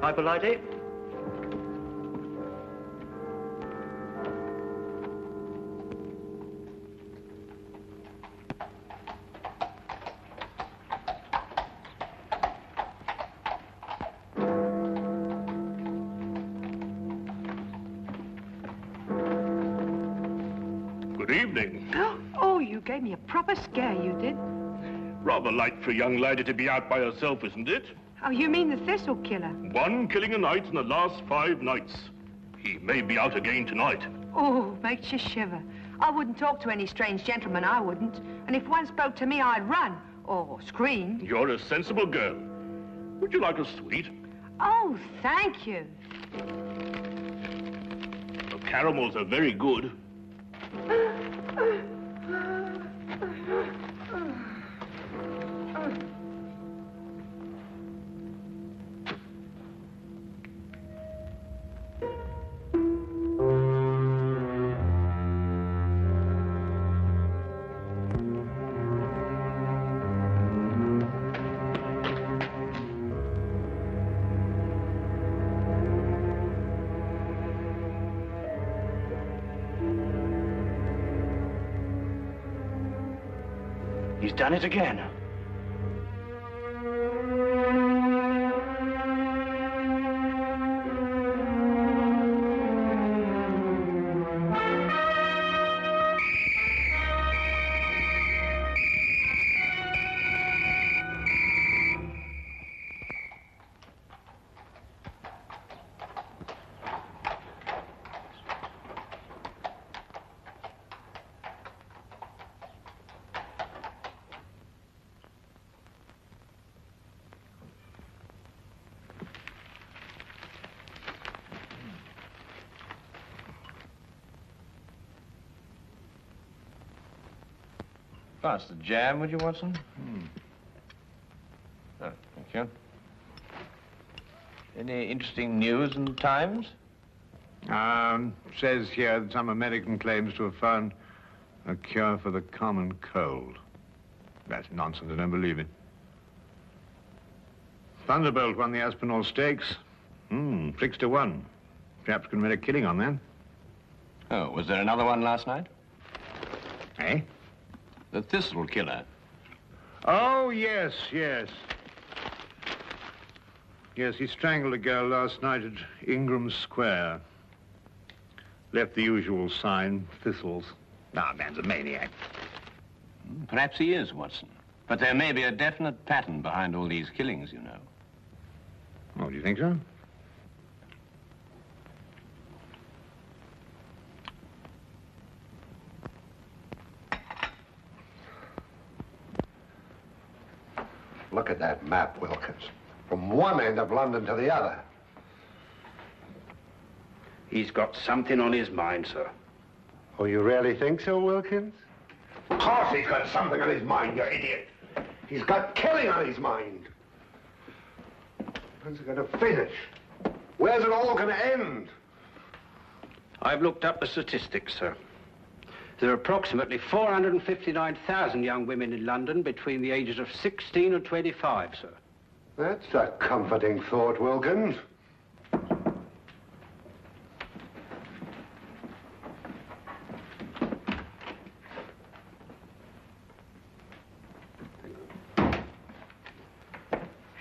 Pipe a lighty? Good evening. Oh, you gave me a proper scare, you did. Rather light for a young lady to be out by herself, isn't it? Oh, you mean the Thistle killer? 1 killing a night in the last 5 nights. He may be out again tonight. Oh, makes you shiver. I wouldn't talk to any strange gentleman, I wouldn't. And if one spoke to me, I'd run. Or scream. You're a sensible girl. Would you like a sweet? Oh, thank you. The caramels are very good. He's done it again. Pass the jam, would you, Watson? Oh, thank you. Any interesting news in the Times? Says here that some American claims to have found a cure for the common cold. That's nonsense, I don't believe it. Thunderbolt won the Aspinall Stakes. 6 to 1. Perhaps can make a killing on that. Oh, was there another one last night? Eh? The Thistle killer. Oh, yes. Yes, he strangled a girl last night at Ingram Square. Left the usual sign, Thistles. Ah, man's a maniac. Perhaps he is, Watson. But there may be a definite pattern behind all these killings, you know. Oh, do you think so? Look at that map, Wilkins. From one end of London to the other. He's got something on his mind, sir. Oh, you really think so, Wilkins? Of course he's got something on his mind, you idiot. He's got killing on his mind. When's it going to finish? Where's it all going to end? I've looked up the statistics, sir. There are approximately 459,000 young women in London between the ages of 16 and 25, sir. That's a comforting thought, Wilkins.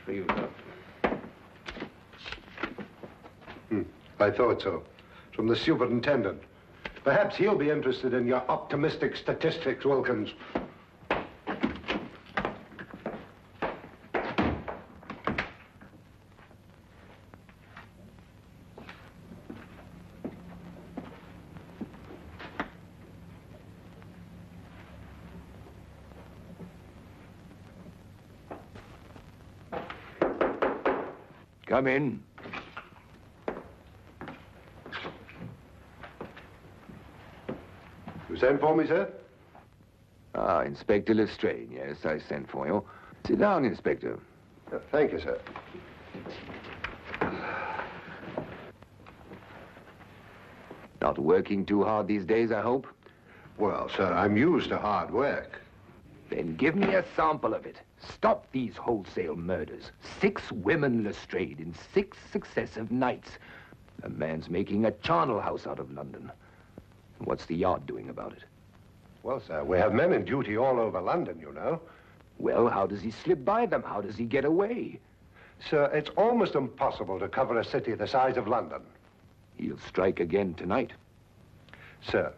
Here you go. I thought so. It's from the superintendent. Perhaps he'll be interested in your optimistic statistics, Wilkins. Come in. You sent for me, sir? Ah, Inspector Lestrade. Yes, I sent for you. Sit down, Inspector. Thank you, sir. Not working too hard these days, I hope? Well, sir, I'm used to hard work. Then give me a sample of it. Stop these wholesale murders. 6 women, Lestrade, in 6 successive nights. The man's making a charnel house out of London. What's the Yard doing about it? Well, sir, we have men in duty all over London, you know. Well, how does he slip by them? How does he get away? Sir, it's almost impossible to cover a city the size of London. He'll strike again tonight. Sir,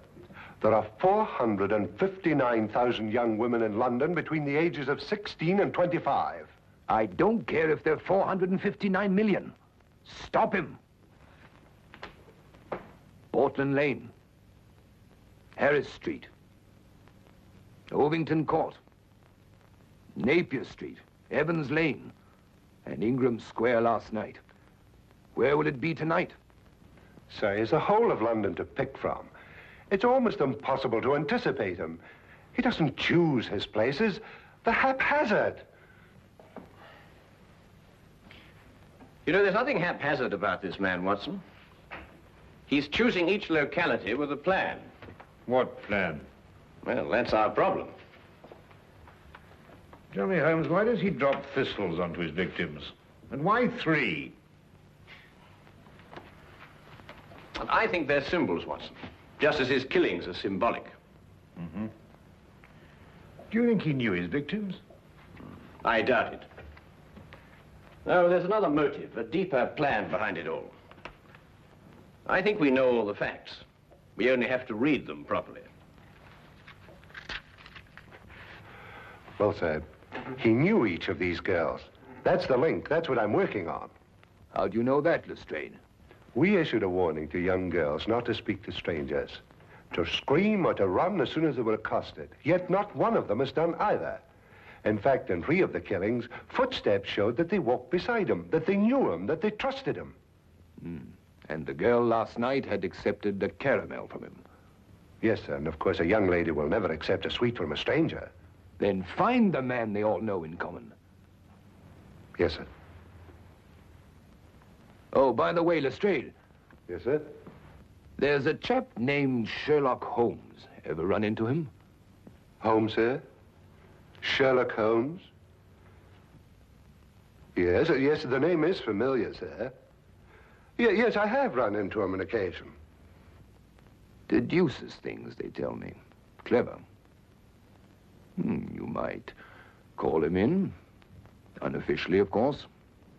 there are 459,000 young women in London between the ages of 16 and 25. I don't care if they're 459 million. Stop him. Portland Lane. Harris Street. Ovington Court. Napier Street. Evans Lane. And Ingram Square last night. Where will it be tonight? Sir, there's the whole of London to pick from. It's almost impossible to anticipate him. He doesn't choose his places. They're haphazard. You know, there's nothing haphazard about this man, Watson. He's choosing each locality with a plan. What plan? Well, that's our problem. Tell me, Holmes, why does he drop thistles onto his victims? And why 3? I think they're symbols, Watson. Just as his killings are symbolic. Mm-hmm. Do you think he knew his victims? I doubt it. No, there's another motive, a deeper plan behind it all. I think we know all the facts. We only have to read them properly. Well, sir, he knew each of these girls. That's the link. That's what I'm working on. How do you know that, Lestrade? We issued a warning to young girls not to speak to strangers, to scream or to run as soon as they were accosted. Yet not one of them has done either. In fact, in 3 of the killings, footsteps showed that they walked beside him, that they knew him, that they trusted him. And the girl last night had accepted the caramel from him. Yes, sir, and of course a young lady will never accept a sweet from a stranger. Then find the man they all know in common. Yes, sir. Oh, by the way, Lestrade, Yes, sir. there's a chap named Sherlock Holmes. Ever run into him? Holmes, sir? Sherlock Holmes? Yes, yes, the name is familiar, sir. Yes, I have run into him on occasion. Deduces things, they tell me. Clever. You might call him in. Unofficially, of course.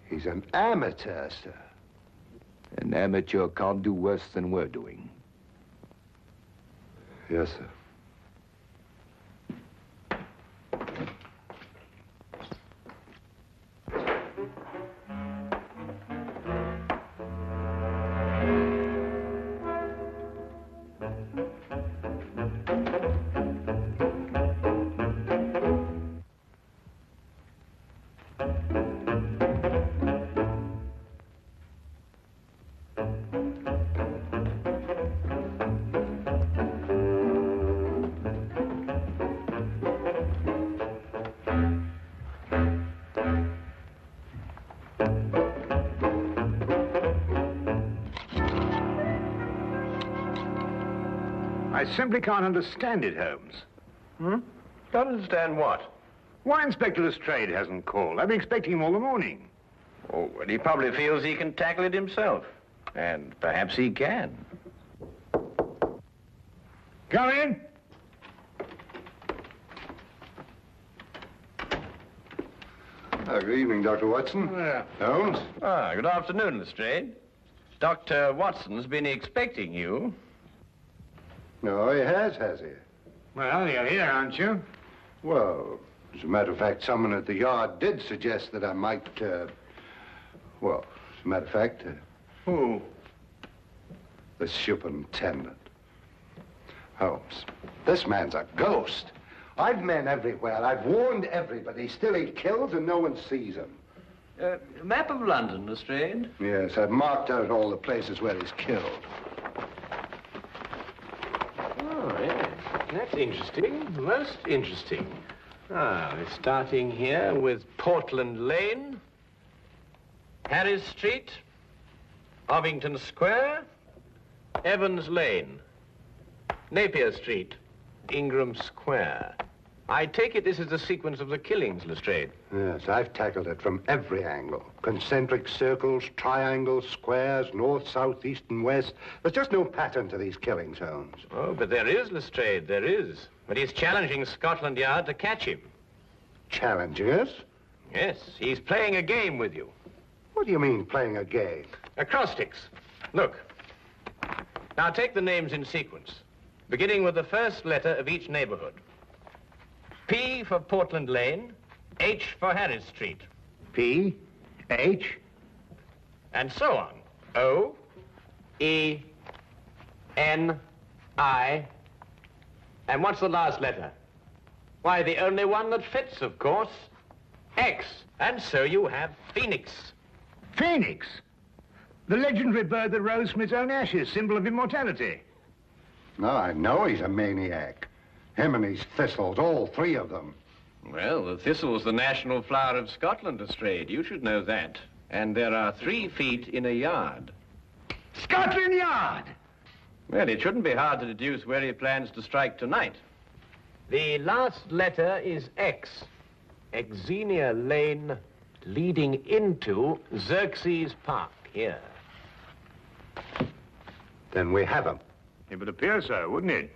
He's an amateur, sir. An amateur can't do worse than we're doing. Yes, sir. I simply can't understand it, Holmes. Don't understand what? Why Inspector Lestrade hasn't called? I've been expecting him all the morning. Oh, well, he probably feels he can tackle it himself. And perhaps he can. Come in. Good evening, Dr. Watson. Holmes? Good afternoon, Lestrade. Dr. Watson's been expecting you. No, he has he? Well, you're here, aren't you? Well, as a matter of fact, someone at the Yard did suggest that I might, well, as a matter of fact... Who? The superintendent. Holmes, this man's a ghost. I've men everywhere. I've warned everybody. Still he kills and no one sees him. Map of London, Lestrade. Yes, I've marked out all the places where he's killed. Oh, yes. That's interesting. Most interesting. We're starting here with Portland Lane, Harris Street, Ovington Square, Evans Lane, Napier Street, Ingram Square. I take it this is the sequence of the killings, Lestrade. Yes, I've tackled it from every angle. Concentric circles, triangles, squares, north, south, east, and west. There's just no pattern to these killings, Holmes. Oh, but there is, Lestrade, there is. But he's challenging Scotland Yard to catch him. Challenging us? Yes, he's playing a game with you. What do you mean, playing a game? Acrostics. Look. Now take the names in sequence, beginning with the first letter of each neighborhood. P for Portland Lane, H for Harris Street. P, H. And so on. O, E, N, I. And what's the last letter? Why, the only one that fits, of course. X. And so you have Phoenix. Phoenix. The legendary bird that rose from its own ashes, symbol of immortality. No, I know he's a maniac. Him and his thistles, all three of them. Well, the thistle's the national flower of Scotland, Lestrade. You should know that. And there are 3 feet in a yard. Scotland Yard! Well, it shouldn't be hard to deduce where he plans to strike tonight. The last letter is X. Xenia Lane leading into Xerxes Park, here. Then we have him. It would appear so, wouldn't it?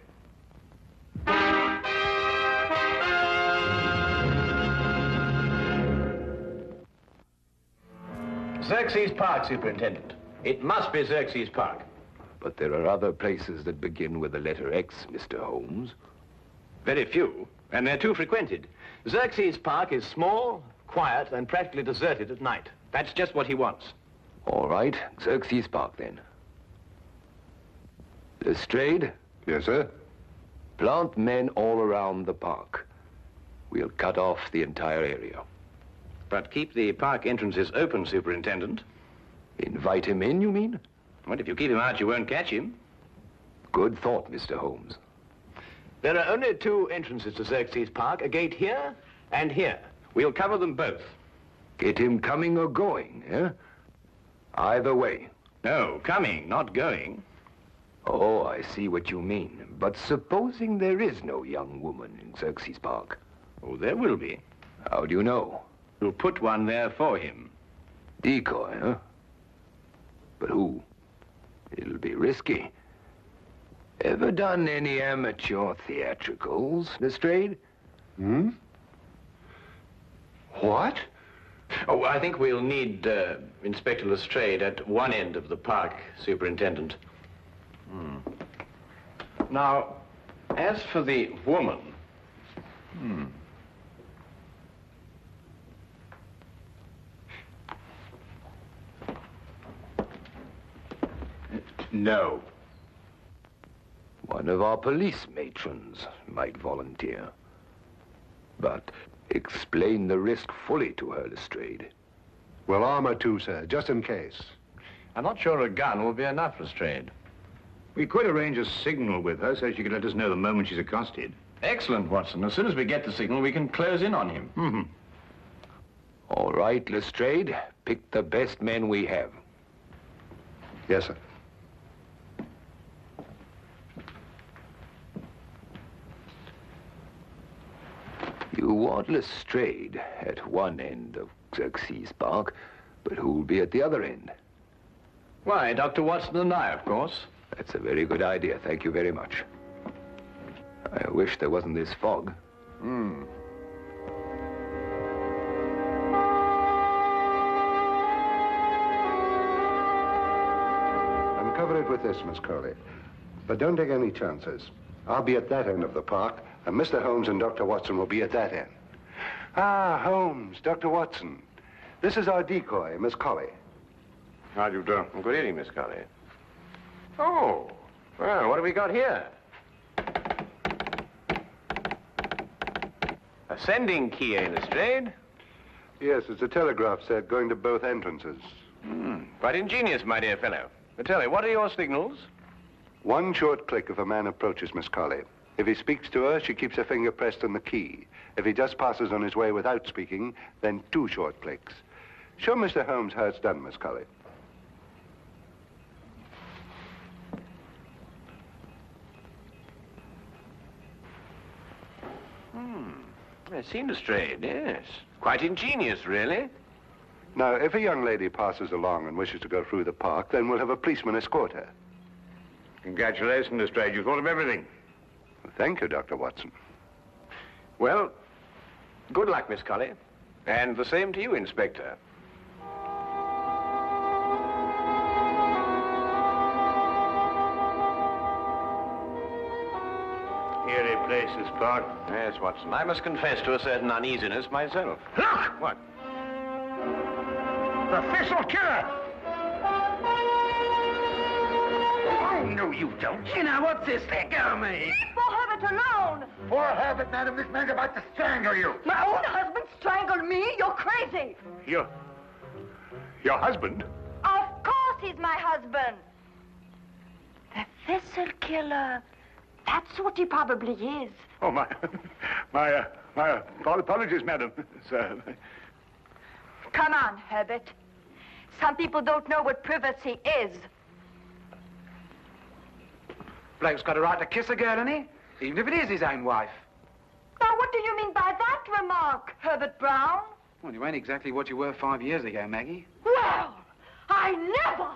Xerxes Park, Superintendent. It must be Xerxes Park. But there are other places that begin with the letter X, Mr. Holmes. Very few, and they're too frequented. Xerxes Park is small, quiet, and practically deserted at night. That's just what he wants. All right, Xerxes Park, then. Lestrade, Yes, sir? plant men all around the park. We'll cut off the entire area. But keep the park entrances open, Superintendent. Invite him in, you mean? Well, if you keep him out, you won't catch him. Good thought, Mr. Holmes. There are only 2 entrances to Xerxes Park, a gate here and here. We'll cover them both. Get him coming or going, eh? Either way. No, coming, not going. Oh, I see what you mean. But supposing there is no young woman in Xerxes Park, Oh, there will be. how do you know? We'll put one there for him. Decoy, huh? But who? It'll be risky. Ever done any amateur theatricals, Lestrade? Hmm? What? Oh, I think we'll need Inspector Lestrade at one end of the park, Superintendent. Now, as for the woman... No. One of our police matrons might volunteer. But explain the risk fully to her, Lestrade. Well, armor too, sir, just in case. I'm not sure a gun will be enough, Lestrade. We could arrange a signal with her so she could let us know the moment she's accosted. Excellent, Watson. As soon as we get the signal, we can close in on him. All right, Lestrade, pick the best men we have. Yes, sir. You want Lestrade at one end of Xerxes Park, but who'll be at the other end? Why, Dr. Watson and I, of course. That's a very good idea. Thank you very much. I wish there wasn't this fog. Uncover it with this, Miss Crowley. But don't take any chances. I'll be at that end of the park, and Mr. Holmes and Dr. Watson will be at that end. Ah, Holmes, Dr. Watson. This is our decoy, Miss Colley. How do you do? Good evening, Miss Colley. Oh, well, what have we got here? A sending key, eh, Lestrade? Yes, it's a telegraph set going to both entrances. Quite ingenious, my dear fellow. But tell me, what are your signals? One short click if a man approaches Miss Colley. If he speaks to her, she keeps her finger pressed on the key. If he just passes on his way without speaking, then 2 short clicks. Show Mr. Holmes how it's done, Miss Colley. It seemed Lestrade, yes. Quite ingenious, really. Now, if a young lady passes along and wishes to go through the park, then we'll have a policeman escort her. Congratulations, Lestrade. You thought of everything. Thank you, Dr. Watson. Well, good luck, Miss Colley. And the same to you, Inspector. Eerie place, this park. Yes, Watson. I must confess to a certain uneasiness myself. Look! What? The Thistle killer! Oh, no, you don't. You know, what's this? Let go of me. Leave poor Herbert alone. Poor Herbert, madam, this man's about to strangle you. My own husband strangled me? You're crazy. Your husband? Of course he's my husband. The Thistle killer. That's what he probably is. Oh, my apologies, madam, sir. Come on, Herbert. Some people don't know what privacy is. Bloke's got a right to kiss a girl, hasn't he? Even if it is his own wife. Now, what do you mean by that remark, Herbert Brown? Well, you ain't exactly what you were 5 years ago, Maggie. Well, I never!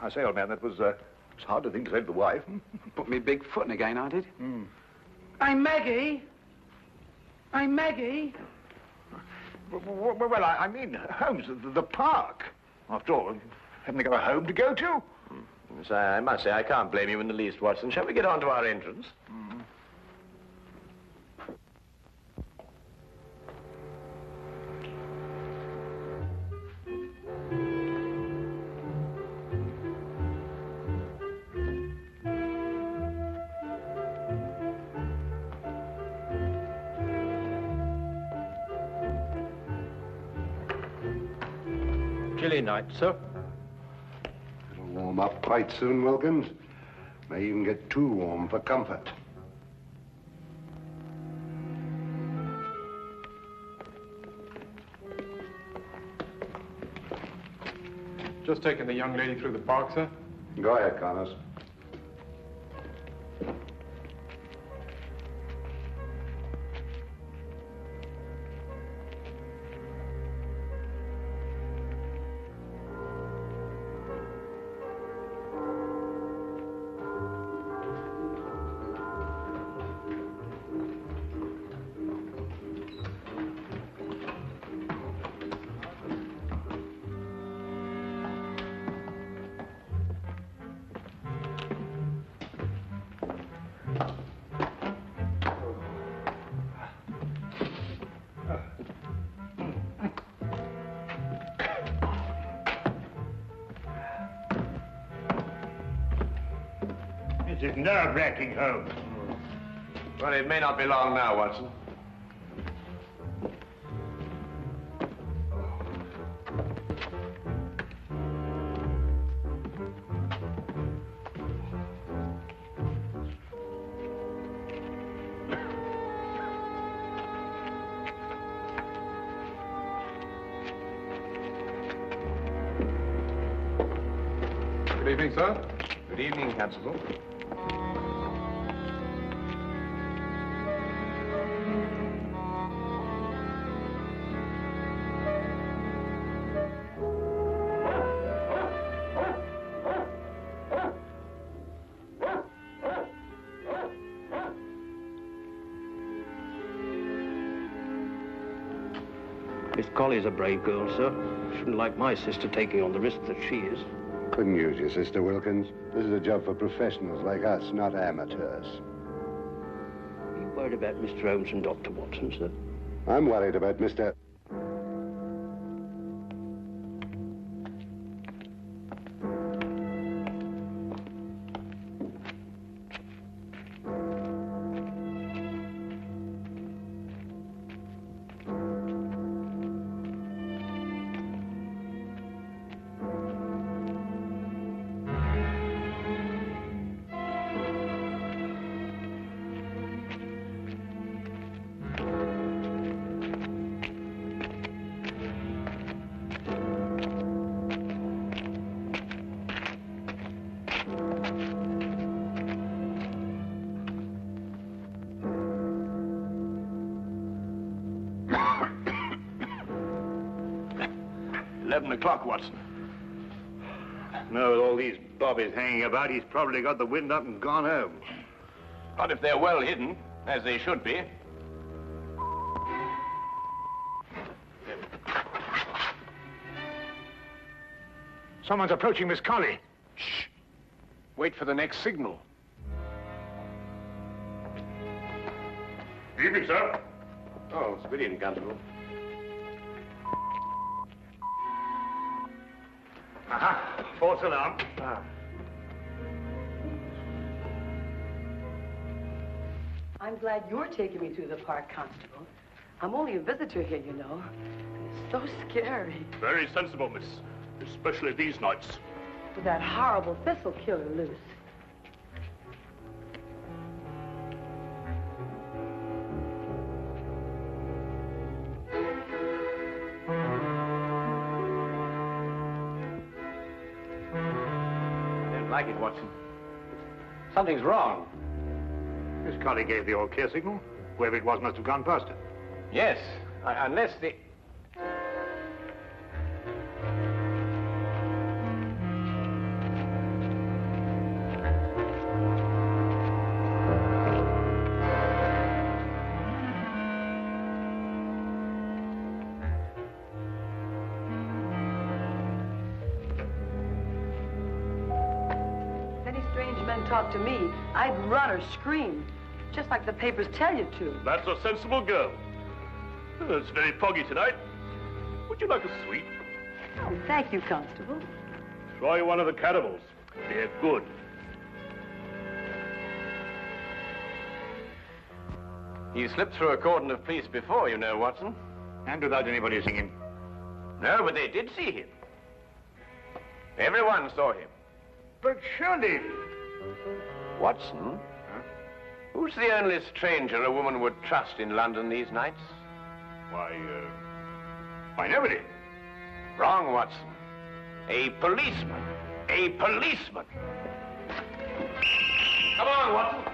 I say, old man, that was it's hard to think to save the wife. Put me big foot in again, I did. Hey, Maggie! Hey, Maggie! Well, I mean, Holmes, the park. After all, haven't they got a home to go to? Yes, I must say, I can't blame you in the least, Watson. Shall we get on to our entrance? Chilly night, sir. It'll warm up quite soon, Wilkins. May even get too warm for comfort. Just taking the young lady through the park, sir. Go ahead, Connors. This is nerve-wracking, Holmes. Well, it may not be long now, Watson. Good evening, sir. Good evening, Constable. Miss Colley's a brave girl, sir. Shouldn't like my sister taking on the risk that she is. Couldn't use your sister, Wilkins. This is a job for professionals like us, not amateurs. Are you worried about Mr. Holmes and Dr. Watson, sir? I'm worried about Mr. 11 o'clock, Watson. No, with all these bobbies hanging about, he's probably got the wind up and gone home. Not if they're well hidden, as they should be. Someone's approaching Miss Colley. Shh. Wait for the next signal. Evening, sir. Oh, civilian constable. Aha, false alarm. I'm glad you're taking me through the park, Constable. I'm only a visitor here, you know. It's so scary. Very sensible, miss. Especially these nights. With that horrible Thistle killer loose. I don't like it, Watson. Something's wrong. Miss Colley gave the all-clear signal. Whoever it was must have gone past her. Yes, unless the... If any strange men talk to me, I'd run or scream. Just like the papers tell you to. That's a sensible girl. It's very foggy tonight. Would you like a sweet? Oh, thank you, Constable. Try one of the cannibals. They're good. He slipped through a cordon of police before, you know, Watson. And without anybody seeing him. No, but they did see him. Everyone saw him. But surely... Watson? Huh? Who's the only stranger a woman would trust in London these nights? Why, nobody. Wrong, Watson. A policeman. A policeman. Come on, Watson.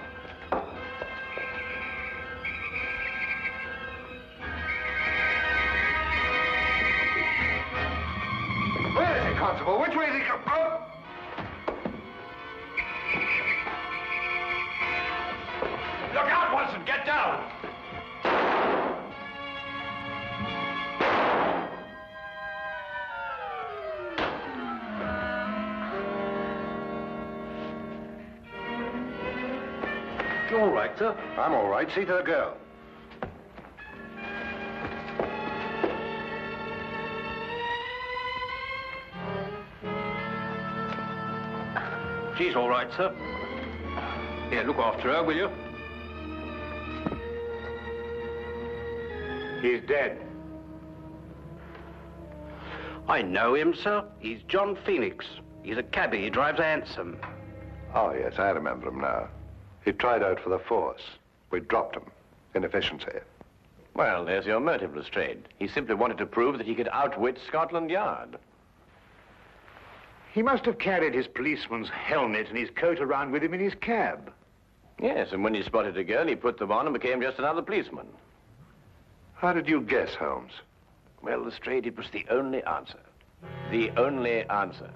Where is he, Constable? Which way is he come? Oh! Look out, Watson! Get down! You all right, sir? I'm all right. See to the girl. She's all right, sir. Here, look after her, will you? He's dead. I know him, sir. He's John Phoenix. He's a cabbie. He drives a hansom. Oh, yes, I remember him now. He tried out for the force. We dropped him. Inefficiency. Well, there's your motive, Lestrade. He simply wanted to prove that he could outwit Scotland Yard. He must have carried his policeman's helmet and his coat around with him in his cab. Yes, and when he spotted a girl, he put them on and became just another policeman. How did you guess, Holmes? Well, Lestrade, it was the only answer. The only answer.